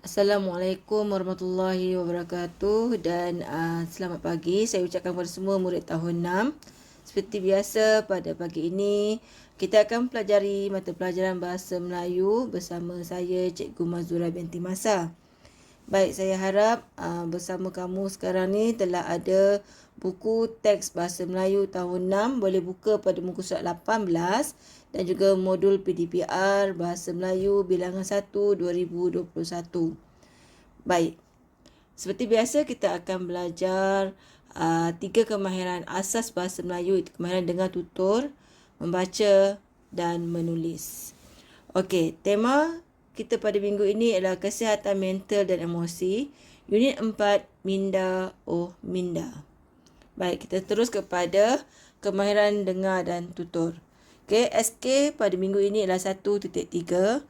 Assalamualaikum warahmatullahi wabarakatuh dan selamat pagi. Saya ucapkan kepada semua murid tahun 6. Seperti biasa pada pagi ini kita akan pelajari mata pelajaran Bahasa Melayu bersama saya Cikgu Mazura binti Masa. Baik, saya harap bersama kamu sekarang ni telah ada buku teks Bahasa Melayu tahun 6. Boleh buka pada muka surat 18 dan juga modul PDPR Bahasa Melayu bilangan 1 2021. Baik, seperti biasa kita akan belajar 3 kemahiran asas Bahasa Melayu, itu kemahiran dengar tutur, membaca dan menulis. Okey, tema kita pada minggu ini adalah kesihatan mental dan emosi. Unit 4, Minda Oh Minda. Baik, kita terus kepada kemahiran dengar dan tutur. Okey, SK pada minggu ini adalah 1.3.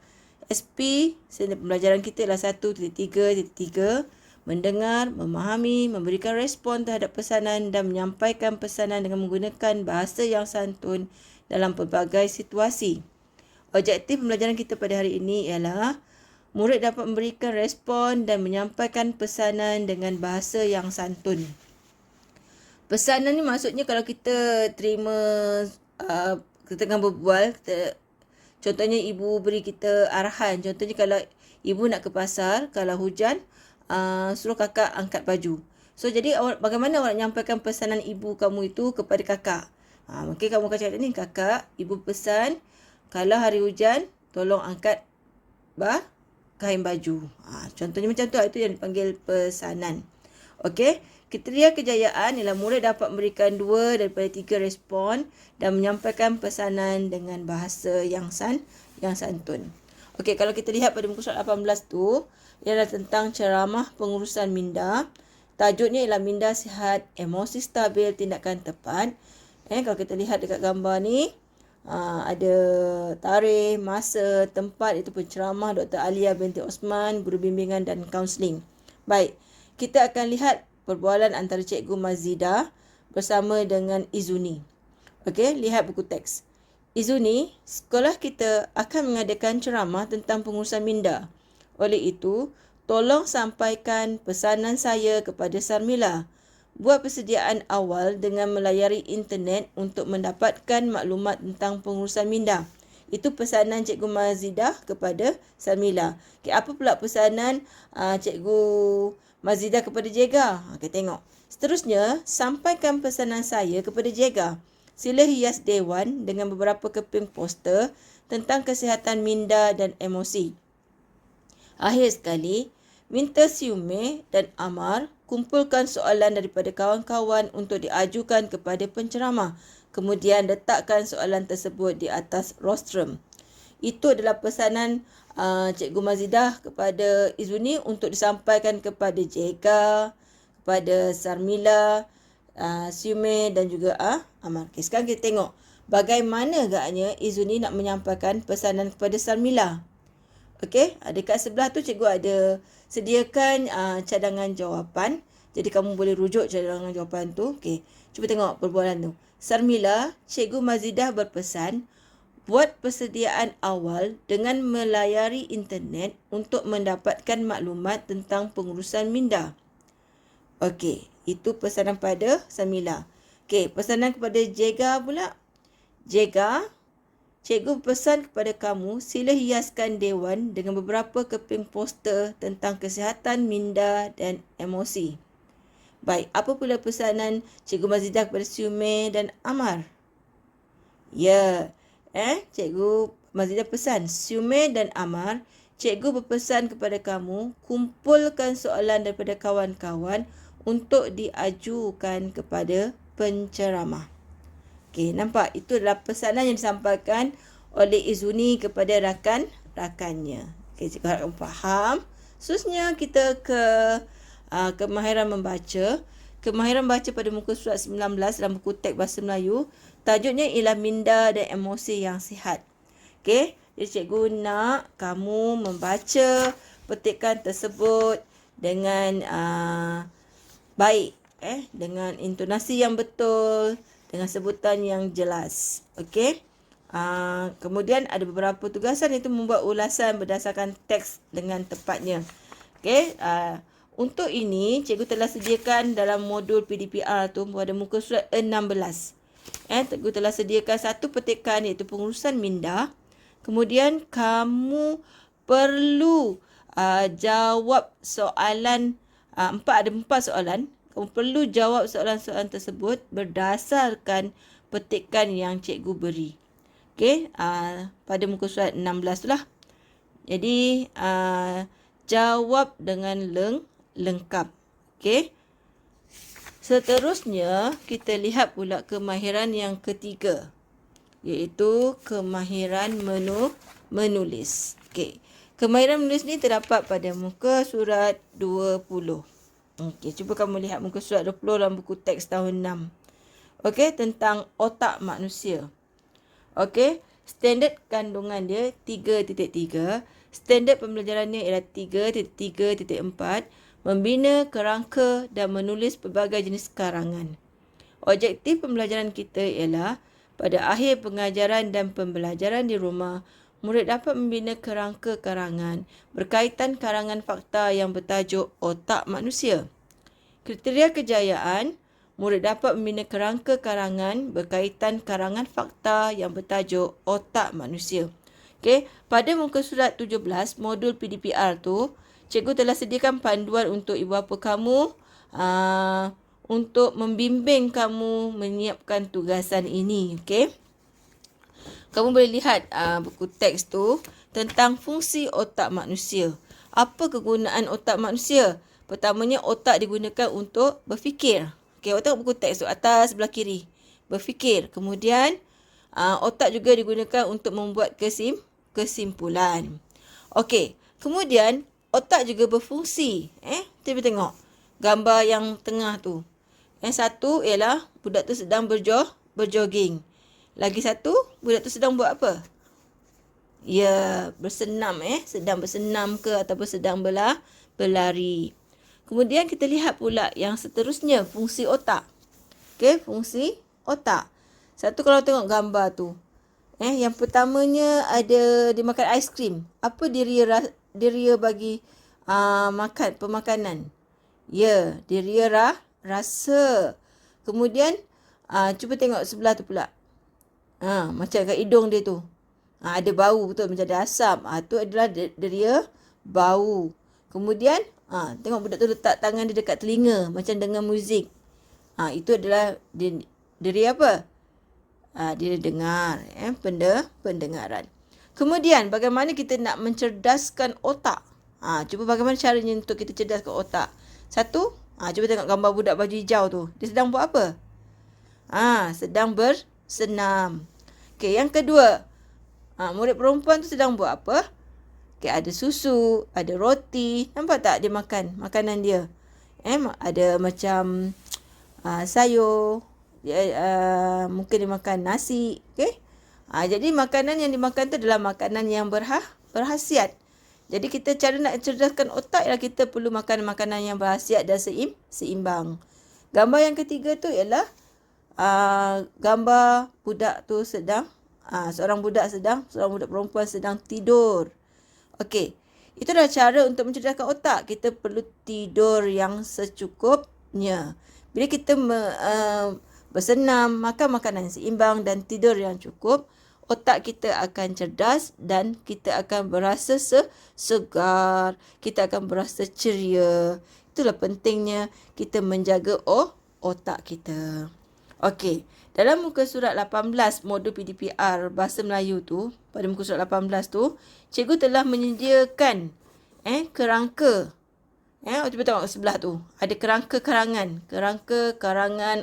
SP, senda pembelajaran kita adalah 1.3.3. Mendengar, memahami, memberikan respon terhadap pesanan dan menyampaikan pesanan dengan menggunakan bahasa yang santun dalam pelbagai situasi. Objektif pembelajaran kita pada hari ini ialah murid dapat memberikan respon dan menyampaikan pesanan dengan bahasa yang santun. Pesanan ni maksudnya kalau kita terima, kita tengah berbual, contohnya ibu beri kita arahan. Contohnya kalau ibu nak ke pasar, kalau hujan, suruh kakak angkat baju. So, jadi bagaimana awak menyampaikan pesanan ibu kamu itu kepada kakak? Mungkin kamu akan cakap ni, kakak, ibu pesan, kalau hari hujan, tolong angkat kain baju. Contohnya macam tu, itu yang dipanggil pesanan. Okey, kriteria kejayaan ialah murid dapat memberikan 2 daripada 3 respon dan menyampaikan pesanan dengan bahasa yang santun. Okey, kalau kita lihat pada muka surat 18 tu, ialah tentang ceramah pengurusan minda. Tajuknya ialah minda sihat, emosi stabil, tindakan tepat. Kalau kita lihat dekat gambar ni, ada tarikh, masa, tempat, itu penceramah Dr. Alia binti Osman, guru bimbingan dan kaunseling. Baik, kita akan lihat perbualan antara Cikgu Mazidah bersama dengan Izuni. Okey, lihat buku teks. Izuni, sekolah kita akan mengadakan ceramah tentang pengurusan minda. Oleh itu, tolong sampaikan pesanan saya kepada Sarmila. Buat persediaan awal dengan melayari internet untuk mendapatkan maklumat tentang pengurusan minda. Itu pesanan Cikgu Mazidah kepada Sarmila. Okay, apa pula pesanan Cikgu Mazidah kepada Jega? Okay, tengok. Seterusnya, sampaikan pesanan saya kepada Jega. Sila hias dewan dengan beberapa keping poster tentang kesihatan minda dan emosi. Akhir sekali, minta Siume dan Amar kumpulkan soalan daripada kawan-kawan untuk diajukan kepada penceramah. Kemudian letakkan soalan tersebut di atas rostrum. Itu adalah pesanan Cikgu Mazidah kepada Izuni untuk disampaikan kepada Jega, kepada Sarmila, Siume dan juga Amar. Okay, sekarang kita tengok bagaimana agaknya Izuni nak menyampaikan pesanan kepada Sarmila. Okey, dekat sebelah tu cikgu ada sediakan cadangan jawapan. Jadi kamu boleh rujuk cadangan jawapan tu. Okey, cuba tengok perbualan tu. Sarmila, Cikgu Mazidah berpesan, buat persediaan awal dengan melayari internet untuk mendapatkan maklumat tentang pengurusan minda. Okey, itu pesanan pada Sarmila. Okey, pesanan kepada Jega pula. Jega, cikgu pesan kepada kamu, sila hiaskan dewan dengan beberapa keping poster tentang kesihatan minda dan emosi. Baik, apa pula pesanan Cikgu Mazidah kepada Siume dan Amar? Ya, Cikgu Mazidah pesan, Siume dan Amar, cikgu berpesan kepada kamu, kumpulkan soalan daripada kawan-kawan untuk diajukan kepada penceramah. Okey, nampak? Itu adalah pesanan yang disampaikan oleh Izuni kepada rakan-rakannya. Okey, cikgu harap kamu faham. Seterusnya kita ke kemahiran membaca. Kemahiran baca pada muka surat 19 dalam buku teks Bahasa Melayu. Tajuknya ialah minda dan emosi yang sihat. Okey, jadi cikgu nak kamu membaca petikan tersebut dengan baik. Dengan intonasi yang betul, dengan sebutan yang jelas. Okey. Kemudian ada beberapa tugasan, itu membuat ulasan berdasarkan teks dengan tepatnya. Okey, untuk ini cikgu telah sediakan dalam modul PDPR tu pada muka surat 16. Cikgu telah sediakan satu petikan iaitu pengurusan minda. Kemudian kamu perlu jawab soalan ada 4 soalan. Kamu perlu jawab soalan-soalan tersebut berdasarkan petikan yang cikgu beri. Okey, pada muka surat 16 tu lah. Jadi jawab dengan lengkap. Okey. Seterusnya kita lihat pula kemahiran yang ketiga, iaitu kemahiran menulis. Okey. Kemahiran menulis ni terdapat pada muka surat 20. Okey, cuba kamu lihat muka surat 20 dalam buku teks tahun 6. Okey, tentang otak manusia. Okey, standard kandungan dia 3.3. Standard pembelajarannya ialah 3.3.4. Membina kerangka dan menulis pelbagai jenis karangan. Objektif pembelajaran kita ialah pada akhir pengajaran dan pembelajaran di rumah, murid dapat membina kerangka karangan berkaitan karangan fakta yang bertajuk otak manusia. Kriteria kejayaan, murid dapat membina kerangka karangan berkaitan karangan fakta yang bertajuk otak manusia. Okey, pada muka surat 17 modul PDPR tu, cikgu telah sediakan panduan untuk ibu bapa kamu untuk membimbing kamu menyiapkan tugasan ini. Okey. Kamu boleh lihat buku teks tu tentang fungsi otak manusia. Apa kegunaan otak manusia? Pertamanya, otak digunakan untuk berfikir. Okey, awak tengok buku teks tu atas sebelah kiri. Berfikir. Kemudian otak juga digunakan untuk membuat kesimpulan. Okey. Kemudian otak juga berfungsi. Cuba tengok gambar yang tengah tu. Yang satu ialah budak tu sedang berjoging. Lagi satu, budak tu sedang buat apa? Ya, bersenam. Sedang bersenam ke ataupun sedang berlari. Kemudian kita lihat pula yang seterusnya, fungsi otak. Okey, fungsi otak. Satu, kalau tengok gambar tu. Yang pertamanya ada dia makan aiskrim. Apa dia bagi makan pemakanan? Ya, dia rasa. Kemudian cuba tengok sebelah tu pula. Macam kat hidung dia tu. Ada bau, betul, macam ada asam. Tu adalah deria bau. Kemudian tengok budak tu letak tangan dia dekat telinga macam dengar muzik. Itu adalah deria apa? Dia dengar, pendengaran. Kemudian bagaimana kita nak mencerdaskan otak? Cuba bagaimana caranya untuk kita cerdaskan otak? Satu, cuba tengok gambar budak baju hijau tu. Dia sedang buat apa? Sedang bersenam. Okey, yang kedua, murid perempuan tu sedang buat apa? Okey, ada susu, ada roti. Nampak tak dia makan makanan dia? Ada macam sayur. Mungkin dia makan nasi. Okey. Jadi makanan yang dimakan tu adalah makanan yang berkhasiat. Jadi kita cara nak cerdaskan otak ialah kita perlu makan makanan yang berkhasiat dan seimbang. Gambar yang ketiga tu ialah gambar budak tu sedang seorang budak perempuan sedang tidur. Okey. Itu adalah cara untuk mencerdaskan otak. Kita perlu tidur yang secukupnya. Bila kita bersenam, makan makanan seimbang dan tidur yang cukup, otak kita akan cerdas dan kita akan berasa segar, kita akan berasa ceria. Itulah pentingnya kita menjaga otak kita. Okey, dalam muka surat 18 modul PDPR Bahasa Melayu tu, pada muka surat 18 tu, cikgu telah menyediakan kerangka. Cuba tengok sebelah tu. Ada kerangka karangan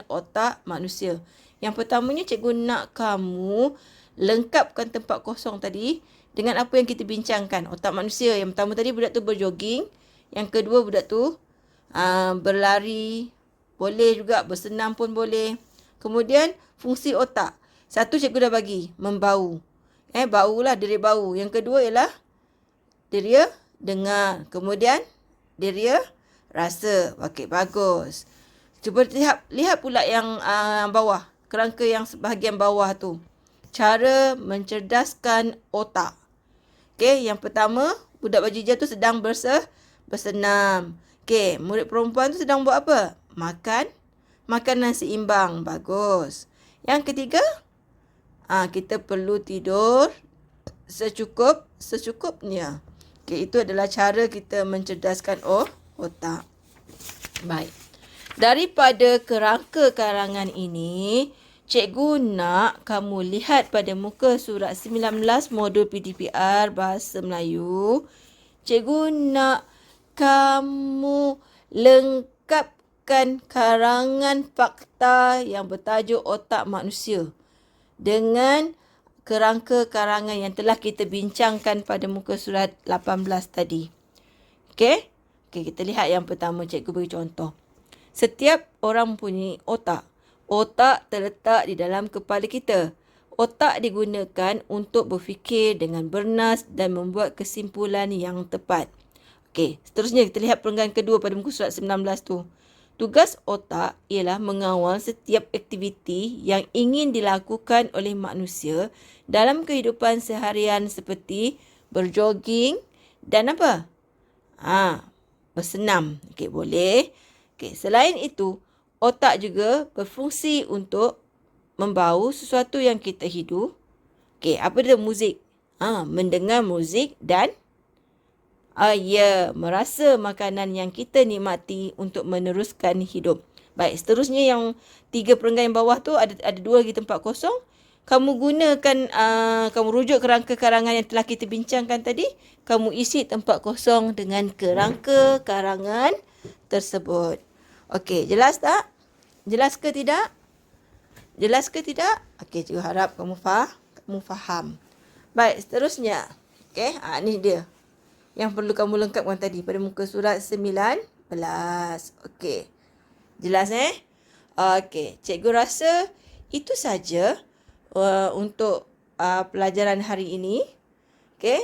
otak manusia. Yang pertamanya, cikgu nak kamu lengkapkan tempat kosong tadi dengan apa yang kita bincangkan. Otak manusia. Yang pertama tadi budak tu berjoging. Yang kedua budak tu berlari. Boleh juga bersenam pun boleh. Kemudian fungsi otak. Satu cikgu dah bagi. Membau. Bau lah, deria bau. Yang kedua ialah deria dengar. Kemudian deria rasa. Okey, bagus. Cuba lihat pula yang bawah. Kerangka yang sebahagian bawah tu. Cara mencerdaskan otak. Okey, yang pertama, budak baju hijau tu sedang bersenam. Okey, murid perempuan tu sedang buat apa? Makan. Makan nasi imbang. Bagus. Yang ketiga, kita perlu tidur secukupnya. Okey, itu adalah cara kita mencerdaskan otak. Baik. Daripada kerangka karangan ini, cikgu nak kamu lihat pada muka surat 19 modul PDPR Bahasa Melayu. Cikgu nak kamu lengkapkan karangan fakta yang bertajuk Otak Manusia dengan kerangka karangan yang telah kita bincangkan pada muka surat 18 tadi. Okey? Okey, kita lihat yang pertama, cikgu beri contoh. Setiap orang mempunyai otak. Otak terletak di dalam kepala kita. Otak digunakan untuk berfikir dengan bernas dan membuat kesimpulan yang tepat. Okey, seterusnya kita lihat perenggan kedua pada muka surat 19 tu. Tugas otak ialah mengawal setiap aktiviti yang ingin dilakukan oleh manusia dalam kehidupan seharian seperti berjoging dan apa? Bersenam. Okey, boleh. Okey, selain itu, otak juga berfungsi untuk membau sesuatu yang kita hidu. Okey, apa dia? Muzik. Mendengar muzik dan merasa makanan yang kita nikmati untuk meneruskan hidup. Baik, seterusnya yang 3 perenggan yang bawah tu ada 2 lagi tempat kosong. Kamu gunakan, kamu rujuk kerangka karangan yang telah kita bincangkan tadi. Kamu isi tempat kosong dengan kerangka karangan tersebut. Okey, jelas tak? Jelas ke tidak? Jelas ke tidak? Okey, cikgu harap kamu faham. Baik, seterusnya. Okey, ni dia yang perlu kamu lengkapkan tadi pada muka surat 19. Okey. Jelas Okey, cikgu rasa itu saja untuk pelajaran hari ini. Okey.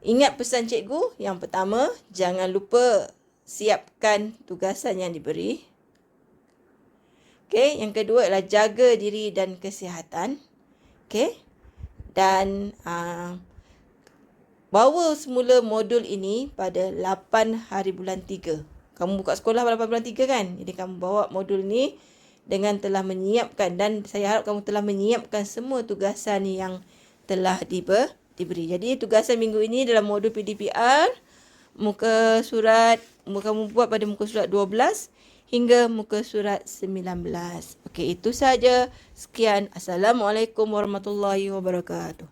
Ingat pesan cikgu. Yang pertama, jangan lupa siapkan tugasan yang diberi. Okey, yang kedua adalah jaga diri dan kesihatan. Okey. Dan bawa semula modul ini pada 8 hari bulan 3. Kamu buka sekolah pada 8 bulan 3 kan? Jadi kamu bawa modul ni dengan telah menyiapkan, dan saya harap kamu telah menyiapkan semua tugasan yang telah diberi. Jadi tugasan minggu ini dalam modul PDPR, kamu buat pada muka surat 12 hingga muka surat 19. Okey, itu saja. Sekian. Assalamualaikum warahmatullahi wabarakatuh.